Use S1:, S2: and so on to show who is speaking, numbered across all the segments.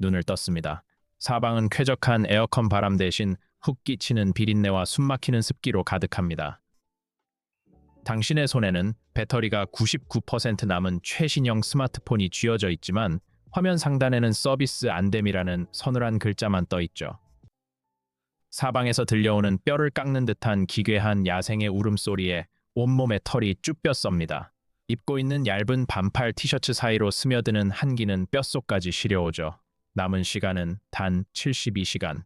S1: 눈을 떴습니다. 사방은 쾌적한 에어컨 바람 대신 훅 끼치는 비린내와 숨막히는 습기로 가득합니다. 당신의 손에는 배터리가 99% 남은 최신형 스마트폰이 쥐어져 있지만 화면 상단에는 서비스 안됨이라는 서늘한 글자만 떠 있죠. 사방에서 들려오는 뼈를 깎는 듯한 기괴한 야생의 울음소리에 온몸에 털이 쭈뼛섭니다. 입고 있는 얇은 반팔 티셔츠 사이로 스며드는 한기는 뼛속까지 시려오죠. 남은 시간은 단 72시간.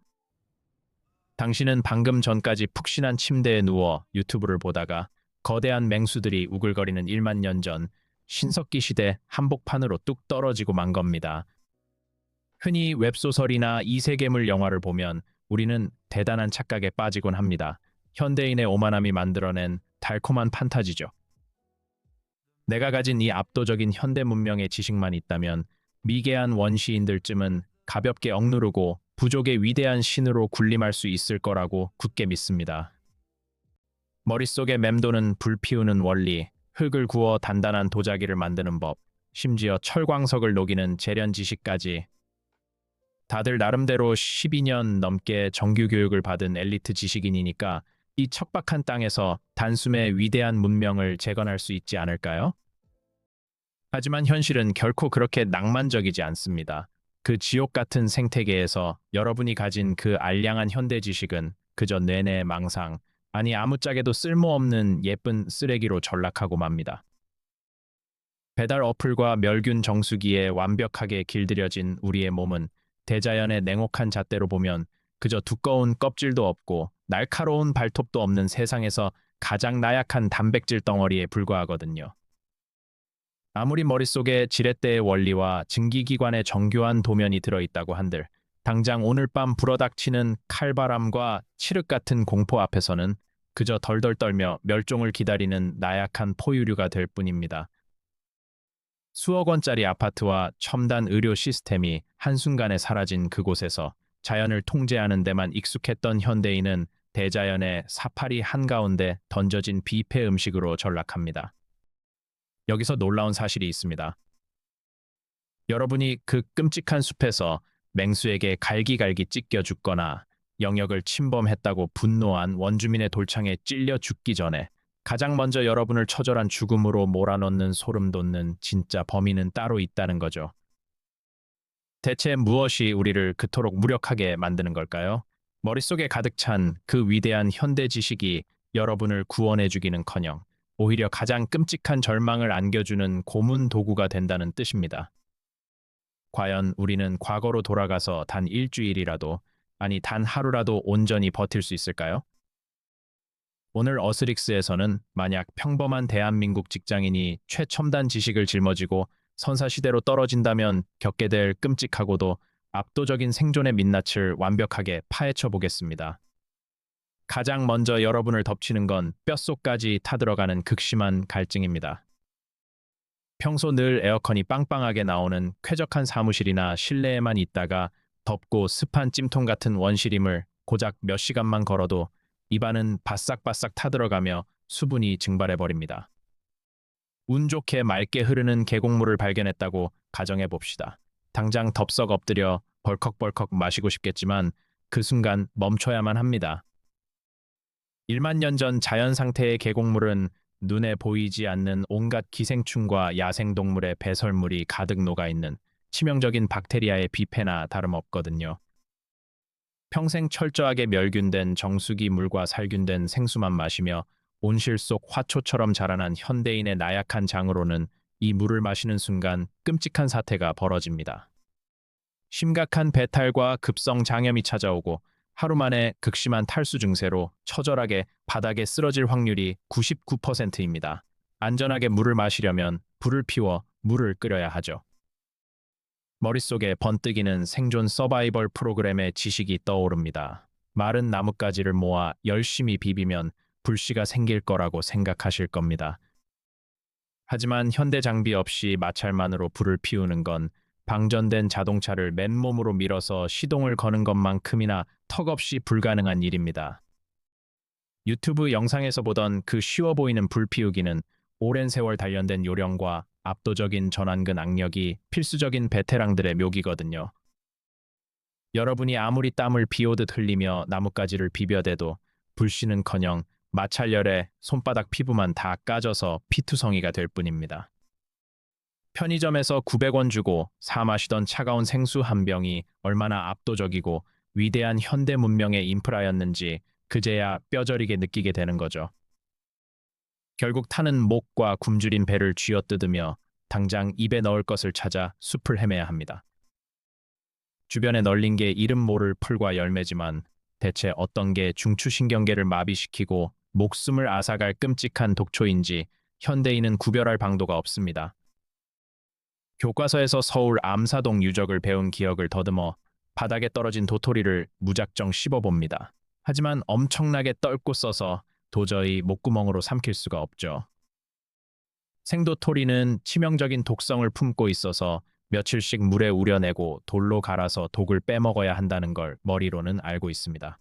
S1: 당신은 방금 전까지 푹신한 침대에 누워 유튜브를 보다가 거대한 맹수들이 우글거리는 1만 년 전 신석기 시대 한복판으로 뚝 떨어지고 만 겁니다. 흔히 웹소설이나 이세계물 영화를 보면 우리는 대단한 착각에 빠지곤 합니다. 현대인의 오만함이 만들어낸 달콤한 판타지죠. 내가 가진 이 압도적인 현대 문명의 지식만 있다면 미개한 원시인들쯤은 가볍게 억누르고 부족의 위대한 신으로 군림할 수 있을 거라고 굳게 믿습니다. 머릿속에 맴도는 불 피우는 원리, 흙을 구워 단단한 도자기를 만드는 법, 심지어 철광석을 녹이는 재련 지식까지 다들 나름대로 12년 넘게 정규 교육을 받은 엘리트 지식인이니까 이 척박한 땅에서 단숨에 위대한 문명을 재건할 수 있지 않을까요? 하지만 현실은 결코 그렇게 낭만적이지 않습니다. 그 지옥 같은 생태계에서 여러분이 가진 그 알량한 현대 지식은 그저 뇌내 망상, 아니 아무짝에도 쓸모없는 예쁜 쓰레기로 전락하고 맙니다. 배달 어플과 멸균 정수기에 완벽하게 길들여진 우리의 몸은 대자연의 냉혹한 잣대로 보면 그저 두꺼운 껍질도 없고 날카로운 발톱도 없는 세상에서 가장 나약한 단백질 덩어리에 불과하거든요. 아무리 머릿속에 지렛대의 원리와 증기기관의 정교한 도면이 들어있다고 한들 당장 오늘 밤 불어닥치는 칼바람과 칠흑 같은 공포 앞에서는 그저 덜덜 떨며 멸종을 기다리는 나약한 포유류가 될 뿐입니다. 수억 원짜리 아파트와 첨단 의료 시스템이 한순간에 사라진 그곳에서 자연을 통제하는 데만 익숙했던 현대인은 대자연의 사파리 한가운데 던져진 비폐 음식으로 전락합니다. 여기서 놀라운 사실이 있습니다. 여러분이 그 끔찍한 숲에서 맹수에게 갈기갈기 찢겨 죽거나 영역을 침범했다고 분노한 원주민의 돌창에 찔려 죽기 전에 가장 먼저 여러분을 처절한 죽음으로 몰아넣는 소름 돋는 진짜 범인은 따로 있다는 거죠. 대체 무엇이 우리를 그토록 무력하게 만드는 걸까요? 머릿속에 가득 찬 그 위대한 현대 지식이 여러분을 구원해 주기는커녕 오히려 가장 끔찍한 절망을 안겨주는 고문 도구가 된다는 뜻입니다. 과연 우리는 과거로 돌아가서 단 일주일이라도, 아니 단 하루라도 온전히 버틸 수 있을까요? 오늘 어스릭스에서는 만약 평범한 대한민국 직장인이 최첨단 지식을 짊어지고 선사시대로 떨어진다면 겪게 될 끔찍하고도 압도적인 생존의 민낯을 완벽하게 파헤쳐 보겠습니다. 가장 먼저 여러분을 덮치는 건 뼛속까지 타들어가는 극심한 갈증입니다. 평소 늘 에어컨이 빵빵하게 나오는 쾌적한 사무실이나 실내에만 있다가 덥고 습한 찜통 같은 원시림을 고작 몇 시간만 걸어도 입안은 바싹바싹 타들어가며 수분이 증발해버립니다. 운 좋게 맑게 흐르는 계곡물을 발견했다고 가정해 봅시다. 당장 덥석 엎드려 벌컥벌컥 마시고 싶겠지만 그 순간 멈춰야만 합니다. 1만 년 전 자연 상태의 계곡물은 눈에 보이지 않는 온갖 기생충과 야생동물의 배설물이 가득 녹아있는 치명적인 박테리아의 뷔페나 다름없거든요. 평생 철저하게 멸균된 정수기 물과 살균된 생수만 마시며 온실 속 화초처럼 자라난 현대인의 나약한 장으로는 이 물을 마시는 순간 끔찍한 사태가 벌어집니다. 심각한 배탈과 급성 장염이 찾아오고 하루 만에 극심한 탈수 증세로 처절하게 바닥에 쓰러질 확률이 99%입니다. 안전하게 물을 마시려면 불을 피워 물을 끓여야 하죠. 머릿속에 번뜩이는 생존 서바이벌 프로그램의 지식이 떠오릅니다. 마른 나뭇가지를 모아 열심히 비비면 불씨가 생길 거라고 생각하실 겁니다. 하지만 현대 장비 없이 마찰만으로 불을 피우는 건 방전된 자동차를 맨몸으로 밀어서 시동을 거는 것만큼이나 턱없이 불가능한 일입니다. 유튜브 영상에서 보던 그 쉬워 보이는 불 피우기는 오랜 세월 단련된 요령과 압도적인 전완근 악력이 필수적인 베테랑들의 묘기거든요. 여러분이 아무리 땀을 비오듯 흘리며 나뭇가지를 비벼대도 불씨는커녕 마찰열에 손바닥 피부만 다 까져서 피투성이가 될 뿐입니다. 편의점에서 900원 주고 사 마시던 차가운 생수 한 병이 얼마나 압도적이고 위대한 현대 문명의 인프라였는지 그제야 뼈저리게 느끼게 되는 거죠. 결국 타는 목과 굶주린 배를 쥐어뜯으며 당장 입에 넣을 것을 찾아 숲을 헤매야 합니다. 주변에 널린 게 이름 모를 풀과 열매지만 대체 어떤 게 중추신경계를 마비시키고 목숨을 앗아갈 끔찍한 독초인지 현대인은 구별할 방도가 없습니다. 교과서에서 서울 암사동 유적을 배운 기억을 더듬어 바닥에 떨어진 도토리를 무작정 씹어봅니다. 하지만 엄청나게 떫고 써서 도저히 목구멍으로 삼킬 수가 없죠. 생도토리는 치명적인 독성을 품고 있어서 며칠씩 물에 우려내고 돌로 갈아서 독을 빼먹어야 한다는 걸 머리로는 알고 있습니다.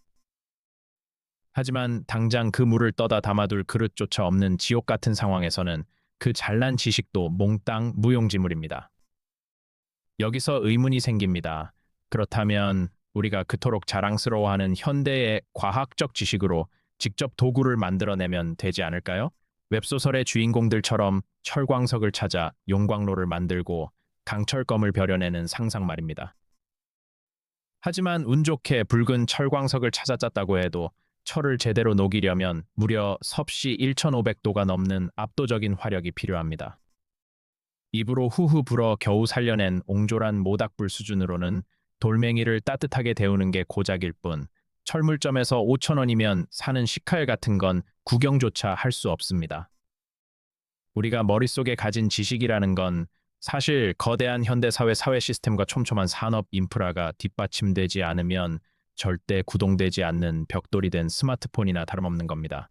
S1: 하지만 당장 그 물을 떠다 담아둘 그릇조차 없는 지옥 같은 상황에서는 그 잘난 지식도 몽땅 무용지물입니다. 여기서 의문이 생깁니다. 그렇다면 우리가 그토록 자랑스러워하는 현대의 과학적 지식으로 직접 도구를 만들어내면 되지 않을까요? 웹소설의 주인공들처럼 철광석을 찾아 용광로를 만들고 강철검을 벼려내는 상상 말입니다. 하지만 운 좋게 붉은 철광석을 찾아짰다고 해도 철을 제대로 녹이려면 무려 섭씨 1500도가 넘는 압도적인 화력이 필요합니다. 입으로 후후 불어 겨우 살려낸 옹졸한 모닥불 수준으로는 돌멩이를 따뜻하게 데우는 게 고작일 뿐 철물점에서 5,000원이면 사는 식칼 같은 건 구경조차 할 수 없습니다. 우리가 머릿속에 가진 지식이라는 건 사실 거대한 현대사회 사회 시스템과 촘촘한 산업 인프라가 뒷받침되지 않으면 절대 구동되지 않는 벽돌이 된 스마트폰이나 다름없는 겁니다.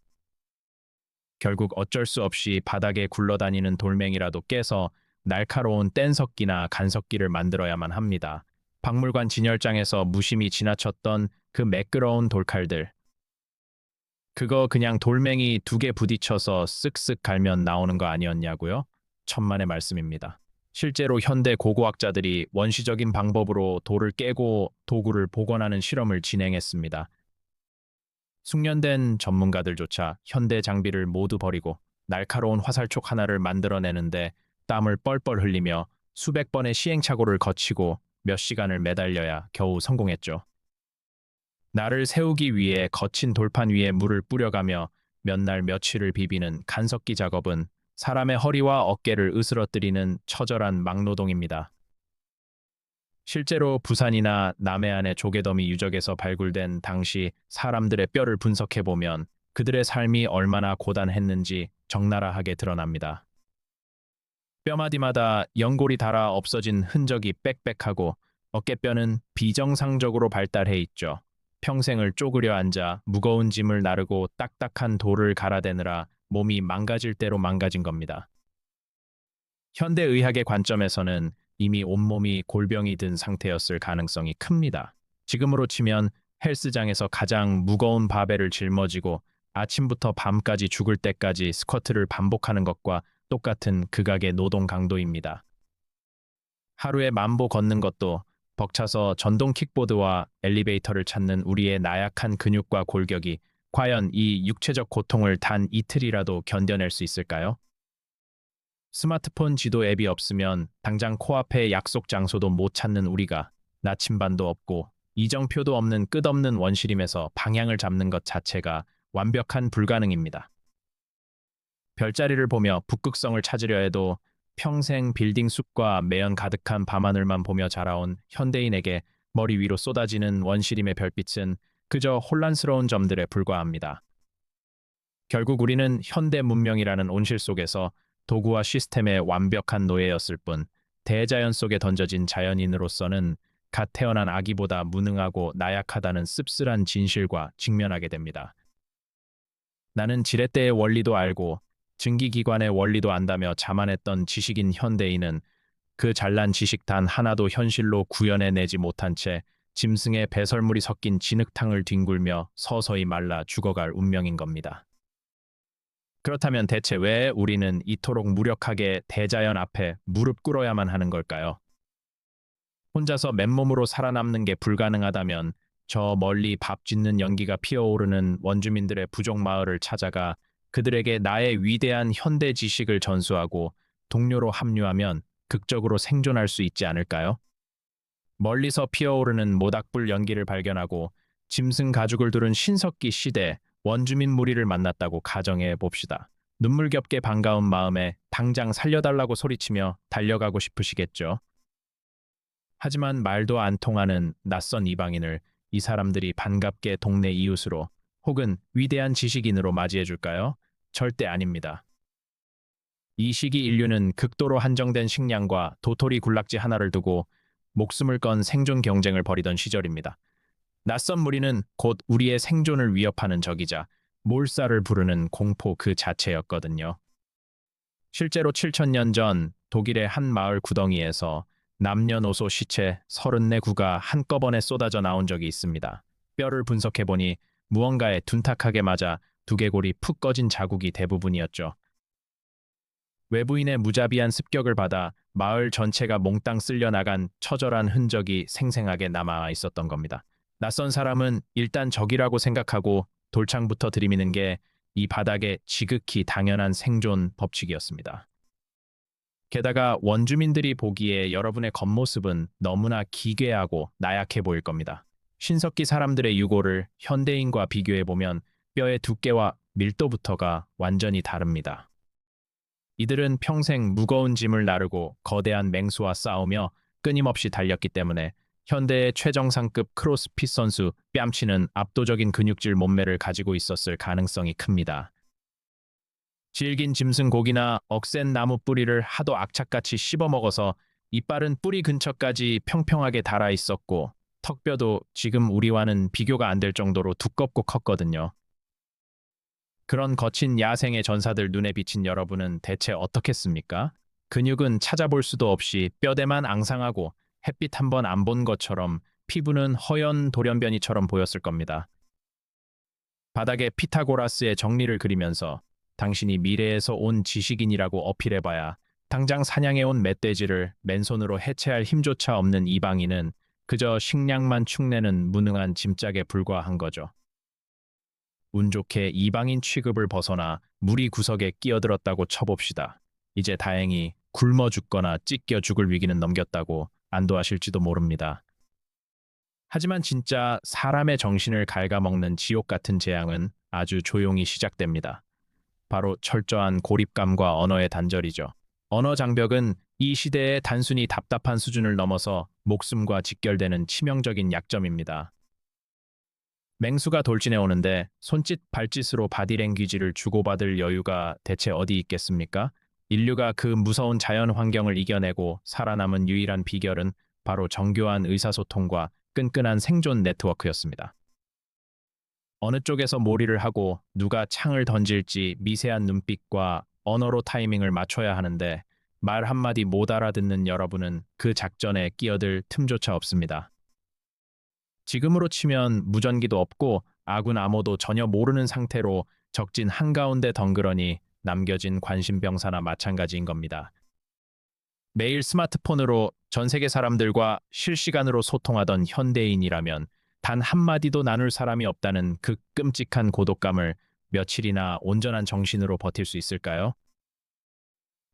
S1: 결국 어쩔 수 없이 바닥에 굴러다니는 돌멩이라도 깨서 날카로운 뗀석기나 간석기를 만들어야만 합니다. 박물관 진열장에서 무심히 지나쳤던 그 매끄러운 돌칼들. 그거 그냥 돌멩이 2개 부딪혀서 쓱쓱 갈면 나오는 거 아니었냐고요? 천만의 말씀입니다. 실제로 현대 고고학자들이 원시적인 방법으로 돌을 깨고 도구를 복원하는 실험을 진행했습니다. 숙련된 전문가들조차 현대 장비를 모두 버리고 날카로운 화살촉 하나를 만들어내는데 땀을 뻘뻘 흘리며 수백 번의 시행착오를 거치고 몇 시간을 매달려야 겨우 성공했죠. 날을 세우기 위해 거친 돌판 위에 물을 뿌려가며 몇 날 며칠을 비비는 간석기 작업은 사람의 허리와 어깨를 으스러뜨리는 처절한 막노동입니다. 실제로 부산이나 남해안의 조개더미 유적에서 발굴된 당시 사람들의 뼈를 분석해보면 그들의 삶이 얼마나 고단했는지 적나라하게 드러납니다. 뼈마디마다 연골이 닳아 없어진 흔적이 빽빽하고 어깨뼈는 비정상적으로 발달해 있죠. 평생을 쪼그려 앉아 무거운 짐을 나르고 딱딱한 돌을 갈아대느라 몸이 망가질 대로 망가진 겁니다. 현대의학의 관점에서는 이미 온몸이 골병이 든 상태였을 가능성이 큽니다. 지금으로 치면 헬스장에서 가장 무거운 바벨을 짊어지고 아침부터 밤까지 죽을 때까지 스쿼트를 반복하는 것과 똑같은 극악의 노동 강도입니다. 하루에 10,000보 걷는 것도 벅차서 전동 킥보드와 엘리베이터를 찾는 우리의 나약한 근육과 골격이 과연 이 육체적 고통을 단 이틀이라도 견뎌낼 수 있을까요? 스마트폰 지도 앱이 없으면 당장 코앞의 약속 장소도 못 찾는 우리가 나침반도 없고 이정표도 없는 끝없는 원시림에서 방향을 잡는 것 자체가 완벽한 불가능입니다. 별자리를 보며 북극성을 찾으려 해도 평생 빌딩 숲과 매연 가득한 밤하늘만 보며 자라온 현대인에게 머리 위로 쏟아지는 원시림의 별빛은 그저 혼란스러운 점들에 불과합니다. 결국 우리는 현대 문명이라는 온실 속에서 도구와 시스템의 완벽한 노예였을 뿐 대자연 속에 던져진 자연인으로서는 갓 태어난 아기보다 무능하고 나약하다는 씁쓸한 진실과 직면하게 됩니다. 나는 지렛대의 원리도 알고 증기기관의 원리도 안다며 자만했던 지식인 현대인은 그 잘난 지식 단 하나도 현실로 구현해내지 못한 채 짐승의 배설물이 섞인 진흙탕을 뒹굴며 서서히 말라 죽어갈 운명인 겁니다. 그렇다면 대체 왜 우리는 이토록 무력하게 대자연 앞에 무릎 꿇어야만 하는 걸까요? 혼자서 맨몸으로 살아남는 게 불가능하다면 저 멀리 밥 짓는 연기가 피어오르는 원주민들의 부족 마을을 찾아가 그들에게 나의 위대한 현대 지식을 전수하고 동료로 합류하면 극적으로 생존할 수 있지 않을까요? 멀리서 피어오르는 모닥불 연기를 발견하고 짐승 가죽을 두른 신석기 시대 원주민 무리를 만났다고 가정해 봅시다. 눈물겹게 반가운 마음에 당장 살려달라고 소리치며 달려가고 싶으시겠죠. 하지만 말도 안 통하는 낯선 이방인을 이 사람들이 반갑게 동네 이웃으로 혹은 위대한 지식인으로 맞이해 줄까요? 절대 아닙니다. 이 시기 인류는 극도로 한정된 식량과 도토리 군락지 하나를 두고 목숨을 건 생존 경쟁을 벌이던 시절입니다. 낯선 무리는 곧 우리의 생존을 위협하는 적이자 몰살을 부르는 공포 그 자체였거든요. 실제로 7천년 전 독일의 한 마을 구덩이에서 남녀노소 시체 34구가 한꺼번에 쏟아져 나온 적이 있습니다. 뼈를 분석해보니 무언가에 둔탁하게 맞아 두개골이 푹 꺼진 자국이 대부분이었죠. 외부인의 무자비한 습격을 받아 마을 전체가 몽땅 쓸려 나간 처절한 흔적이 생생하게 남아 있었던 겁니다. 낯선 사람은 일단 적이라고 생각하고 돌창부터 들이미는 게 이 바닥에 지극히 당연한 생존 법칙이었습니다. 게다가 원주민들이 보기에 여러분의 겉모습은 너무나 기괴하고 나약해 보일 겁니다. 신석기 사람들의 유골을 현대인과 비교해보면 뼈의 두께와 밀도부터가 완전히 다릅니다. 이들은 평생 무거운 짐을 나르고 거대한 맹수와 싸우며 끊임없이 달렸기 때문에 현대의 최정상급 크로스핏 선수 뺨치는 압도적인 근육질 몸매를 가지고 있었을 가능성이 큽니다. 질긴 짐승 고기나 억센 나무 뿌리를 하도 악착같이 씹어먹어서 이빨은 뿌리 근처까지 평평하게 닳아 있었고 턱뼈도 지금 우리와는 비교가 안 될 정도로 두껍고 컸거든요. 그런 거친 야생의 전사들 눈에 비친 여러분은 대체 어떻겠습니까? 근육은 찾아볼 수도 없이 뼈대만 앙상하고 햇빛 한 번 안 본 것처럼 피부는 허연 돌연변이처럼 보였을 겁니다. 바닥에 피타고라스의 정리를 그리면서 당신이 미래에서 온 지식인이라고 어필해봐야 당장 사냥해온 멧돼지를 맨손으로 해체할 힘조차 없는 이방인은 그저 식량만 축내는 무능한 짐짝에 불과한 거죠. 운 좋게 이방인 취급을 벗어나 무리 구석에 끼어들었다고 쳐봅시다. 이제 다행히 굶어 죽거나 찢겨 죽을 위기는 넘겼다고 안도하실지도 모릅니다. 하지만 진짜 사람의 정신을 갉아먹는 지옥 같은 재앙은 아주 조용히 시작됩니다. 바로 철저한 고립감과 언어의 단절이죠. 언어 장벽은 이 시대의 단순히 답답한 수준을 넘어서 목숨과 직결되는 치명적인 약점입니다. 맹수가 돌진해 오는데 손짓 발짓으로 바디랭귀지를 주고받을 여유가 대체 어디 있겠습니까? 인류가 그 무서운 자연 환경을 이겨내고 살아남은 유일한 비결은 바로 정교한 의사소통과 끈끈한 생존 네트워크였습니다. 어느 쪽에서 몰이를 하고 누가 창을 던질지 미세한 눈빛과 언어로 타이밍을 맞춰야 하는데 말 한마디 못 알아듣는 여러분은 그 작전에 끼어들 틈조차 없습니다. 지금으로 치면 무전기도 없고 아군 암호도 전혀 모르는 상태로 적진 한가운데 덩그러니 남겨진 관심병사나 마찬가지인 겁니다. 매일 스마트폰으로 전 세계 사람들과 실시간으로 소통하던 현대인이라면 단 한마디도 나눌 사람이 없다는 그 끔찍한 고독감을 며칠이나 온전한 정신으로 버틸 수 있을까요?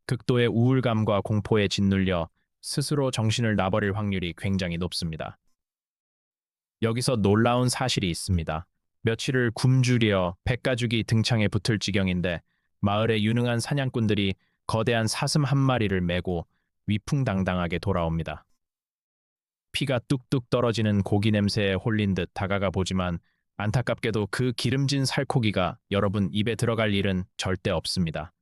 S1: 극도의 우울감과 공포에 짓눌려 스스로 정신을 놔버릴 확률이 굉장히 높습니다. 여기서 놀라운 사실이 있습니다. 며칠을 굶주려 백가죽이 등창에 붙을 지경인데 마을의 유능한 사냥꾼들이 거대한 사슴 한 마리를 메고 위풍당당하게 돌아옵니다. 피가 뚝뚝 떨어지는 고기 냄새에 홀린 듯 다가가 보지만 안타깝게도 그 기름진 살코기가 여러분 입에 들어갈 일은 절대 없습니다.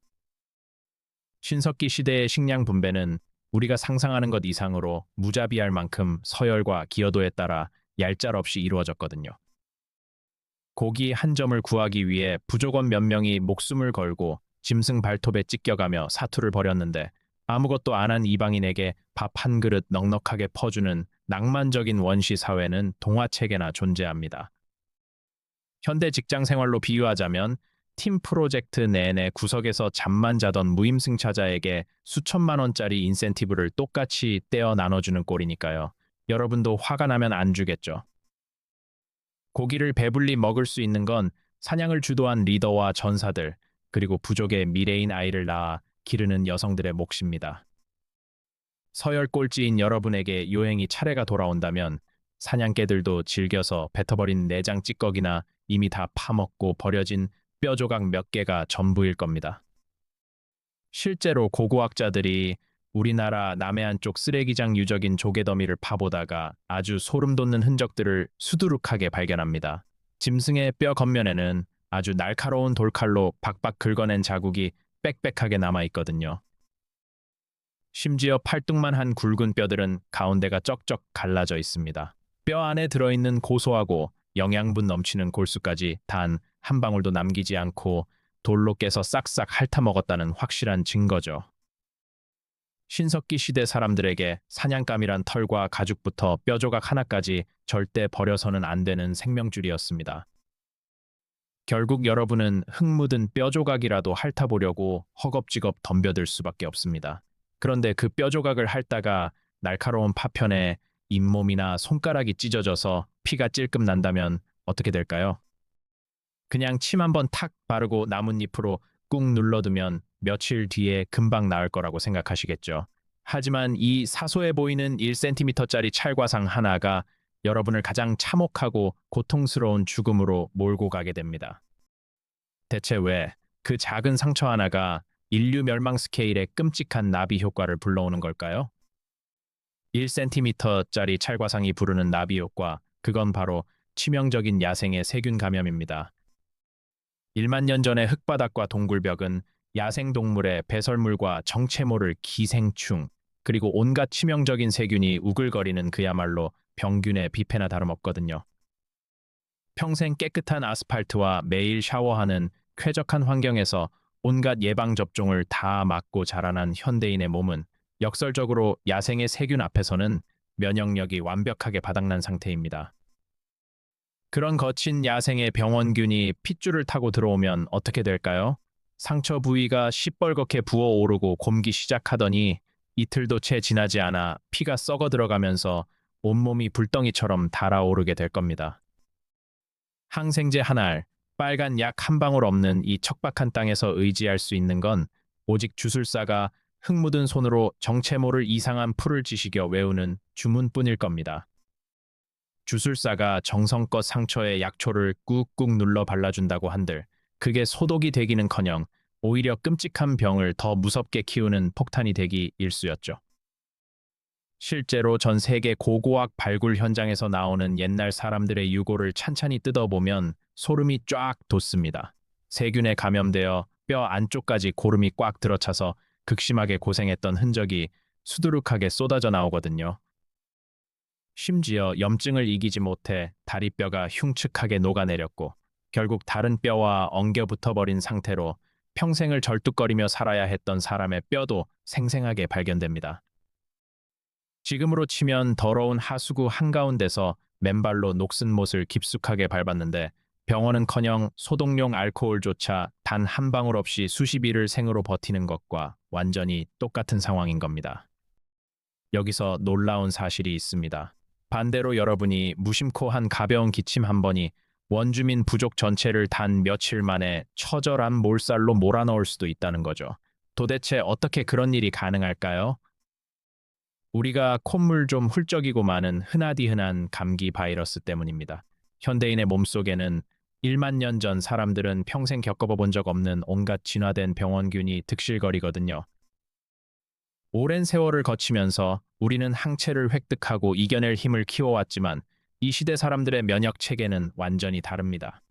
S1: 신석기 시대의 식량 분배는 우리가 상상하는 것 이상으로 무자비할 만큼 서열과 기여도에 따라 얄짤없이 이루어졌거든요. 고기 한 점을 구하기 위해 부족원 몇 명이 목숨을 걸고 짐승 발톱에 찢겨가며 사투를 벌였는데 아무것도 안 한 이방인에게 밥 한 그릇 넉넉하게 퍼주는 낭만적인 원시 사회는 동화책에나 존재합니다. 현대 직장 생활로 비유하자면 팀 프로젝트 내내 구석에서 잠만 자던 무임승차자에게 수천만 원짜리 인센티브를 똑같이 떼어 나눠주는 꼴이니까요. 여러분도 화가 나면 안 주겠죠. 고기를 배불리 먹을 수 있는 건 사냥을 주도한 리더와 전사들, 그리고 부족의 미래인 아이를 낳아 기르는 여성들의 몫입니다. 서열 꼴찌인 여러분에게 요행이 차례가 돌아온다면 사냥개들도 즐겨서 뱉어버린 내장 찌꺼기나 이미 다 파먹고 버려진 뼈 조각 몇 개가 전부일 겁니다. 실제로 고고학자들이 우리나라 남해안 쪽 쓰레기장 유적인 조개더미를 파보다가 아주 소름 돋는 흔적들을 수두룩하게 발견합니다. 짐승의 뼈 겉면에는 아주 날카로운 돌칼로 박박 긁어낸 자국이 빽빽하게 남아 있거든요. 심지어 팔뚝만 한 굵은 뼈들은 가운데가 쩍쩍 갈라져 있습니다. 뼈 안에 들어있는 고소하고 영양분 넘치는 골수까지 단 한 방울도 남기지 않고 돌로 깨서 싹싹 핥아먹었다는 확실한 증거죠. 신석기 시대 사람들에게 사냥감이란 털과 가죽부터 뼈조각 하나까지 절대 버려서는 안 되는 생명줄이었습니다. 결국 여러분은 흙 묻은 뼈조각이라도 핥아보려고 허겁지겁 덤벼들 수밖에 없습니다. 그런데 그 뼈조각을 핥다가 날카로운 파편에 잇몸이나 손가락이 찢어져서 피가 찔끔 난다면 어떻게 될까요? 그냥 침 한번 탁 바르고 나뭇잎으로 꾹 눌러두면 며칠 뒤에 금방 나을 거라고 생각하시겠죠. 하지만 이 사소해 보이는 1cm짜리 찰과상 하나가 여러분을 가장 참혹하고 고통스러운 죽음으로 몰고 가게 됩니다. 대체 왜 그 작은 상처 하나가 인류 멸망 스케일의 끔찍한 나비 효과를 불러오는 걸까요? 1cm짜리 찰과상이 부르는 나비 효과, 그건 바로 치명적인 야생의 세균 감염입니다. 1만 년 전의 흙바닥과 동굴벽은 야생동물의 배설물과 정체모를 기생충, 그리고 온갖 치명적인 세균이 우글거리는 그야말로 병균의 뷔페나 다름없거든요. 평생 깨끗한 아스팔트와 매일 샤워하는 쾌적한 환경에서 온갖 예방접종을 다 맞고 자라난 현대인의 몸은 역설적으로 야생의 세균 앞에서는 면역력이 완벽하게 바닥난 상태입니다. 그런 거친 야생의 병원균이 핏줄을 타고 들어오면 어떻게 될까요? 상처 부위가 시뻘겋게 부어오르고 곪기 시작하더니 이틀도 채 지나지 않아 피가 썩어 들어가면서 온몸이 불덩이처럼 달아오르게 될 겁니다. 항생제 한 알, 빨간 약 한 방울 없는 이 척박한 땅에서 의지할 수 있는 건 오직 주술사가 흙 묻은 손으로 정체모를 이상한 풀을 지시겨 외우는 주문뿐일 겁니다. 주술사가 정성껏 상처에 약초를 꾹꾹 눌러 발라준다고 한들 그게 소독이 되기는커녕 오히려 끔찍한 병을 더 무섭게 키우는 폭탄이 되기 일쑤였죠. 실제로 전 세계 고고학 발굴 현장에서 나오는 옛날 사람들의 유골을 찬찬히 뜯어보면 소름이 쫙 돋습니다. 세균에 감염되어 뼈 안쪽까지 고름이 꽉 들어차서 극심하게 고생했던 흔적이 수두룩하게 쏟아져 나오거든요. 심지어 염증을 이기지 못해 다리뼈가 흉측하게 녹아내렸고 결국 다른 뼈와 엉겨 붙어버린 상태로 평생을 절뚝거리며 살아야 했던 사람의 뼈도 생생하게 발견됩니다. 지금으로 치면 더러운 하수구 한가운데서 맨발로 녹슨 못을 깊숙하게 밟았는데 병원은커녕 소독용 알코올조차 단 한 방울 없이 수십 일을 생으로 버티는 것과 완전히 똑같은 상황인 겁니다. 여기서 놀라운 사실이 있습니다. 반대로 여러분이 무심코 한 가벼운 기침 한 번이 원주민 부족 전체를 단 며칠 만에 처절한 몰살로 몰아넣을 수도 있다는 거죠. 도대체 어떻게 그런 일이 가능할까요? 우리가 콧물 좀 훌쩍이고 마는 흔하디흔한 감기 바이러스 때문입니다. 현대인의 몸속에는 1만 년 전 사람들은 평생 겪어본 적 없는 온갖 진화된 병원균이 득실거리거든요. 오랜 세월을 거치면서 우리는 항체를 획득하고 이겨낼 힘을 키워왔지만 이 시대 사람들의 면역 체계는 완전히 다릅니다.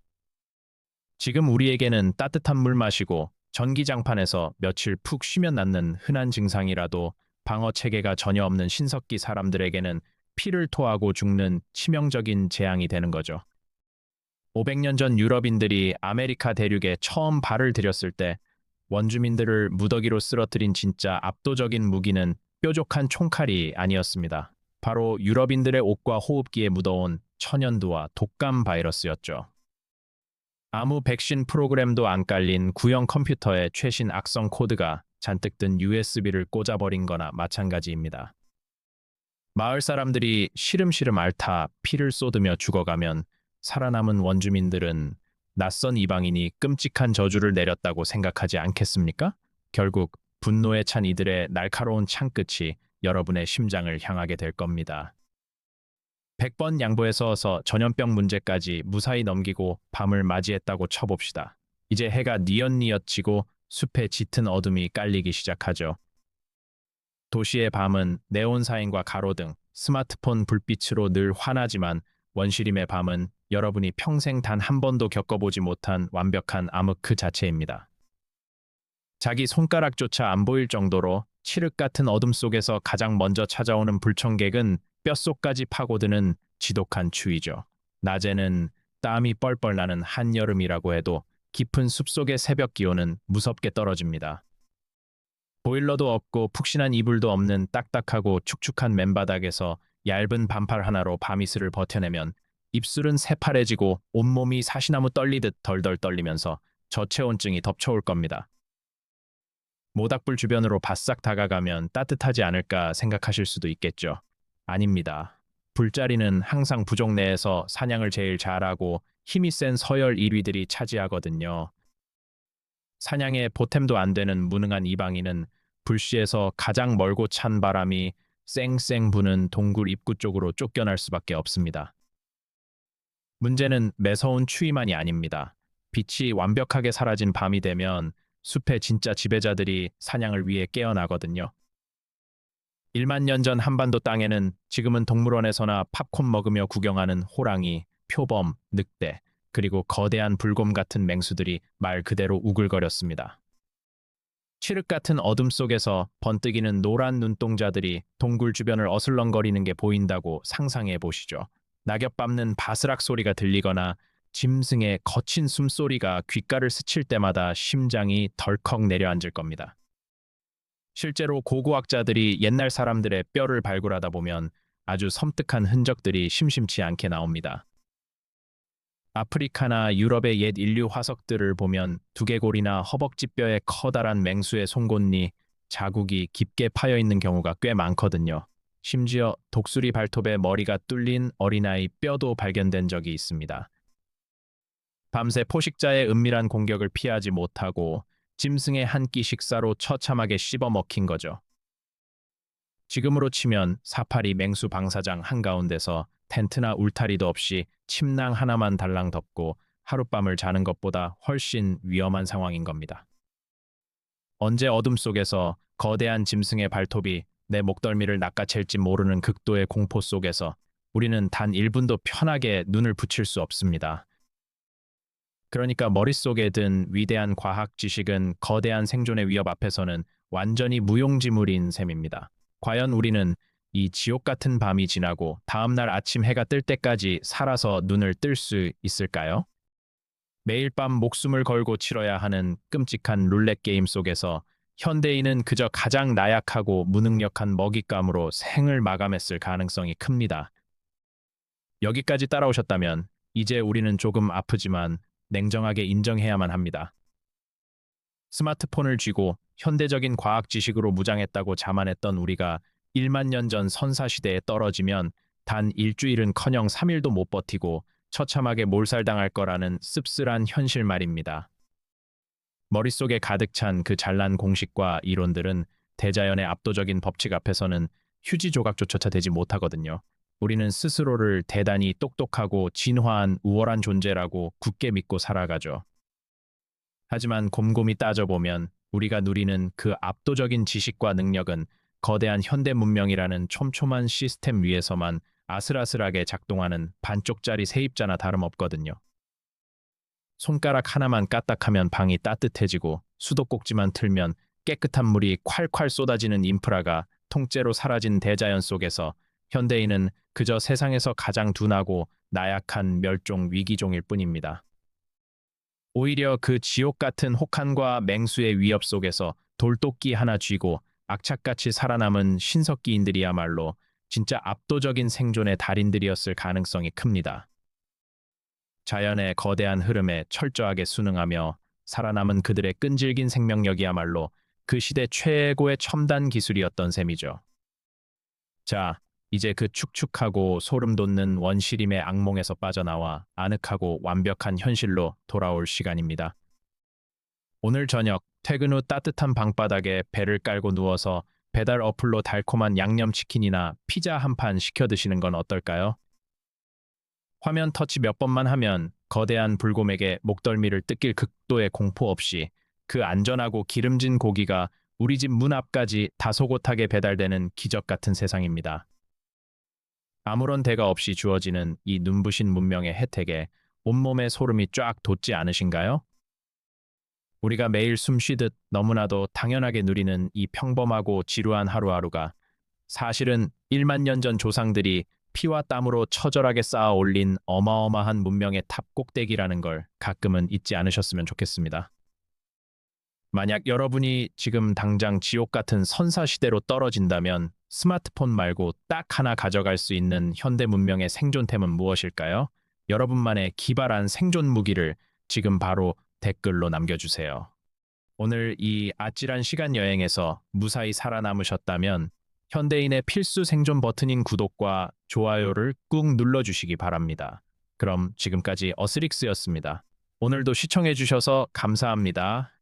S1: 지금 우리에게는 따뜻한 물 마시고 전기장판에서 며칠 푹 쉬면 낫는 흔한 증상이라도 방어 체계가 전혀 없는 신석기 사람들에게는 피를 토하고 죽는 치명적인 재앙이 되는 거죠. 500년 전 유럽인들이 아메리카 대륙에 처음 발을 들였을 때 원주민들을 무더기로 쓰러뜨린 진짜 압도적인 무기는 뾰족한 총칼이 아니었습니다. 바로 유럽인들의 옷과 호흡기에 묻어온 천연두와 독감 바이러스였죠. 아무 백신 프로그램도 안 깔린 구형 컴퓨터에 최신 악성 코드가 잔뜩 든 USB를 꽂아버린 거나 마찬가지입니다. 마을 사람들이 시름시름 앓다 피를 쏟으며 죽어가면 살아남은 원주민들은 낯선 이방인이 끔찍한 저주를 내렸다고 생각하지 않겠습니까? 결국 분노에 찬 이들의 날카로운 창끝이 여러분의 심장을 향하게 될 겁니다. 100번 양보해서 전염병 문제까지 무사히 넘기고 밤을 맞이했다고 쳐봅시다. 이제 해가 뉘엿뉘엿 지고 숲에 짙은 어둠이 깔리기 시작하죠. 도시의 밤은 네온사인과 가로등, 스마트폰 불빛으로 늘 환하지만 원시림의 밤은 여러분이 평생 단 한 번도 겪어보지 못한 완벽한 암흑 그 자체입니다. 자기 손가락조차 안 보일 정도로 칠흑 같은 어둠 속에서 가장 먼저 찾아오는 불청객은 뼛속까지 파고드는 지독한 추위죠. 낮에는 땀이 뻘뻘 나는 한여름이라고 해도 깊은 숲속의 새벽 기온은 무섭게 떨어집니다. 보일러도 없고 푹신한 이불도 없는 딱딱하고 축축한 맨바닥에서 얇은 반팔 하나로 밤이슬을 버텨내면 입술은 새파래지고 온몸이 사시나무 떨리듯 덜덜 떨리면서 저체온증이 덮쳐올 겁니다. 모닥불 주변으로 바싹 다가가면 따뜻하지 않을까 생각하실 수도 있겠죠. 아닙니다. 불자리는 항상 부족 내에서 사냥을 제일 잘하고 힘이 센 서열 1위들이 차지하거든요. 사냥에 보탬도 안 되는 무능한 이방인은 불시에서 가장 멀고 찬 바람이 쌩쌩 부는 동굴 입구 쪽으로 쫓겨날 수밖에 없습니다. 문제는 매서운 추위만이 아닙니다. 빛이 완벽하게 사라진 밤이 되면 숲의 진짜 지배자들이 사냥을 위해 깨어나거든요. 1만 년 전 한반도 땅에는 지금은 동물원에서나 팝콘 먹으며 구경하는 호랑이, 표범, 늑대, 그리고 거대한 불곰 같은 맹수들이 말 그대로 우글거렸습니다. 칠흑 같은 어둠 속에서 번뜩이는 노란 눈동자들이 동굴 주변을 어슬렁거리는 게 보인다고 상상해 보시죠. 낙엽 밟는 바스락 소리가 들리거나 짐승의 거친 숨소리가 귓가를 스칠 때마다 심장이 덜컥 내려앉을 겁니다. 실제로 고고학자들이 옛날 사람들의 뼈를 발굴하다 보면 아주 섬뜩한 흔적들이 심심치 않게 나옵니다. 아프리카나 유럽의 옛 인류 화석들을 보면 두개골이나 허벅지뼈에 커다란 맹수의 송곳니, 자국이 깊게 파여 있는 경우가 꽤 많거든요. 심지어 독수리 발톱에 머리가 뚫린 어린아이 뼈도 발견된 적이 있습니다. 밤새 포식자의 은밀한 공격을 피하지 못하고 짐승의 한 끼 식사로 처참하게 씹어먹힌 거죠. 지금으로 치면 사파리 맹수 방사장 한가운데서 텐트나 울타리도 없이 침낭 하나만 달랑 덮고 하룻밤을 자는 것보다 훨씬 위험한 상황인 겁니다. 언제 어둠 속에서 거대한 짐승의 발톱이 내 목덜미를 낚아챌지 모르는 극도의 공포 속에서 우리는 단 1분도 편하게 눈을 붙일 수 없습니다. 그러니까 머릿속에 든 위대한 과학 지식은 거대한 생존의 위협 앞에서는 완전히 무용지물인 셈입니다. 과연 우리는 이 지옥 같은 밤이 지나고 다음날 아침 해가 뜰 때까지 살아서 눈을 뜰 수 있을까요? 매일 밤 목숨을 걸고 치러야 하는 끔찍한 룰렛 게임 속에서 현대인은 그저 가장 나약하고 무능력한 먹잇감으로 생을 마감했을 가능성이 큽니다. 여기까지 따라오셨다면 이제 우리는 조금 아프지만 냉정하게 인정해야만 합니다. 스마트폰을 쥐고 현대적인 과학 지식으로 무장했다고 자만했던 우리가 1만 년 전 선사시대에 떨어지면 단 일주일은커녕 3일도 못 버티고 처참하게 몰살당할 거라는 씁쓸한 현실 말입니다. 머릿속에 가득 찬 그 잘난 공식과 이론들은 대자연의 압도적인 법칙 앞에서는 휴지 조각조차 되지 못하거든요. 우리는 스스로를 대단히 똑똑하고 진화한 우월한 존재라고 굳게 믿고 살아가죠. 하지만 곰곰이 따져보면 우리가 누리는 그 압도적인 지식과 능력은 거대한 현대 문명이라는 촘촘한 시스템 위에서만 아슬아슬하게 작동하는 반쪽짜리 세입자나 다름없거든요. 손가락 하나만 까딱하면 방이 따뜻해지고 수도꼭지만 틀면 깨끗한 물이 콸콸 쏟아지는 인프라가 통째로 사라진 대자연 속에서 현대인은 그저 세상에서 가장 둔하고 나약한 멸종 위기종일 뿐입니다. 오히려 그 지옥 같은 혹한과 맹수의 위협 속에서 돌도끼 하나 쥐고 악착같이 살아남은 신석기인들이야말로 진짜 압도적인 생존의 달인들이었을 가능성이 큽니다. 자연의 거대한 흐름에 철저하게 순응하며 살아남은 그들의 끈질긴 생명력이야말로 그 시대 최고의 첨단 기술이었던 셈이죠. 자, 이제 그 축축하고 소름 돋는 원시림의 악몽에서 빠져나와 아늑하고 완벽한 현실로 돌아올 시간입니다. 오늘 저녁 퇴근 후 따뜻한 방바닥에 배를 깔고 누워서 배달 어플로 달콤한 양념치킨이나 피자 한 판 시켜 드시는 건 어떨까요? 화면 터치 몇 번만 하면 거대한 불곰에게 목덜미를 뜯길 극도의 공포 없이 그 안전하고 기름진 고기가 우리 집 문 앞까지 다소곳하게 배달되는 기적 같은 세상입니다. 아무런 대가 없이 주어지는 이 눈부신 문명의 혜택에 온몸에 소름이 쫙 돋지 않으신가요? 우리가 매일 숨 쉬듯 너무나도 당연하게 누리는 이 평범하고 지루한 하루하루가 사실은 1만 년 전 조상들이 피와 땀으로 처절하게 쌓아 올린 어마어마한 문명의 탑 꼭대기라는 걸 가끔은 잊지 않으셨으면 좋겠습니다. 만약 여러분이 지금 당장 지옥 같은 선사 시대로 떨어진다면 스마트폰 말고 딱 하나 가져갈 수 있는 현대 문명의 생존템은 무엇일까요? 여러분만의 기발한 생존 무기를 지금 바로 댓글로 남겨주세요. 오늘 이 아찔한 시간 여행에서 무사히 살아남으셨다면 현대인의 필수 생존 버튼인 구독과 좋아요를 꾹 눌러주시기 바랍니다. 그럼 지금까지 어스릭스였습니다. 오늘도 시청해주셔서 감사합니다.